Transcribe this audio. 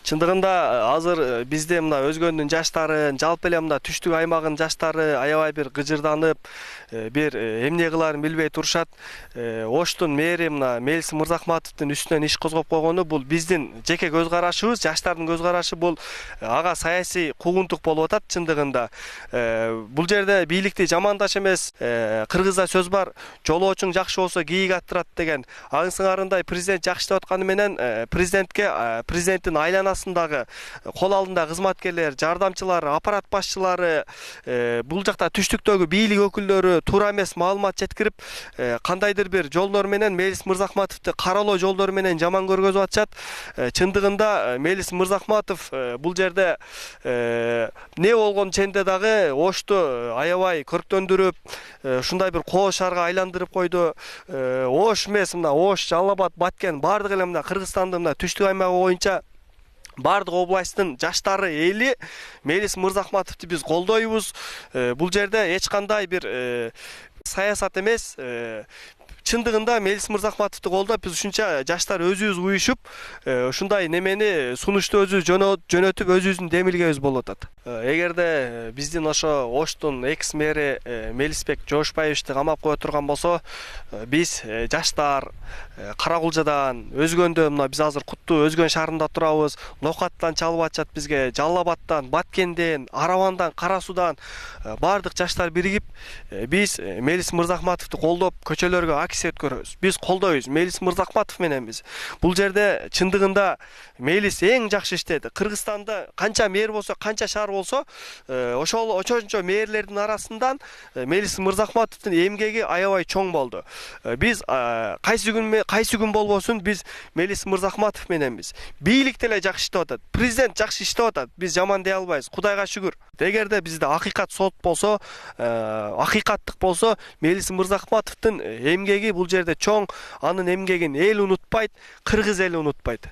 Чындыгында азыр бизде мына өзгөндүн жаштарын, жалпы эле мына түштүк аймагынын жаштары аябай бир гыжырданып, бир эмне кыларын билбей турушат. Оштун мэри мына Мелис Мырзахматовдун үстүнөн иш козгоп койгону бул биздин жеке көз карашыбыз, жаштардын көз карашы, бул ага саясий куугунтук болуп атат чындыгында. Бул жерде бийликти жамандаш эмес, кыргызда сөз бар, жолоочуң жакшы болсо кийик аттырат деген. Аңы сыңарындай президент жакшы деп атканы менен президенттин айланасындагы кол алдындагы кызматкерлер, жардамчылар, аппарат башчылары, бул жакта түштүктөгү бийлик өкүлдөрү туура эмес маалымат жеткирип, кандайдыр бир жолдор менен Мелис Мырзахматовду каралоо жолдору менен жаман көргөзүп атышат. Чындыгында Мелис Мырзахматов бул жерде не болгон ченде дагы Ошту аябай көрктөндүрүп, ушундай бир коо шаарга айландырып койду. Ош эмес, мына Ош, Жалал Абад, Баткен бардык эле мына Кыргызстандын мына түштүк аймагы боюнча бардык областтын жаштары эли Мелис Мырзахматовду биз колдойбуз. Бул жерде эч кандай бир саясат эмес, чындыгында Мелис Мырзахматовду колдоп биз ушунча жаштар өзүбүз уюшуп, ушундай немени сунушту өзүбүз жөнөтүп, өзүбүздүн демилгебиз болуп атат. Эгерде биздин ошо Оштун экс мэри Мелисбек Жошбаевичти камап кое турган болсо, биз жаштар Каракулжадан, Өзгөндөн, мына биз азыр Куттуу Өзгөн шаарында турабыз, Нокаттан чалып атышат бизге, Жалал Абадтан, Баткенден, Арабандан, Кара Суудан бардык жаштар биригип, биз Мелис Мырзахматовду колдоп көчөлөргө акция өткөрөбүз. Биз колдойбуз, Мелис Мырзахматов мененбиз. Бул жерде чындыгында Мелис эң жакшы иштеди. Кыргызстанда канча мэр болсо, канча шаар болсо, ошончо мэрлердин арасынан Мелис Мырзахматовдун эмгеги аябай чоң болду. Биз кайсы күн болбосун биз Мелис Мырзахматов мененбиз. Бийлик деле жакшы иштеп атат, президент жакшы иштеп атат. Биз жаман дей албайбыз. Кудайга шүгүр. Эгерде бизде акыйкат сот болсо, акыйкаттык болсо, Мелис Мырзахматовдун эмгеги бул жерде чоң, анын эмгегин эл унутпайт, кыргыз эли унутпайт.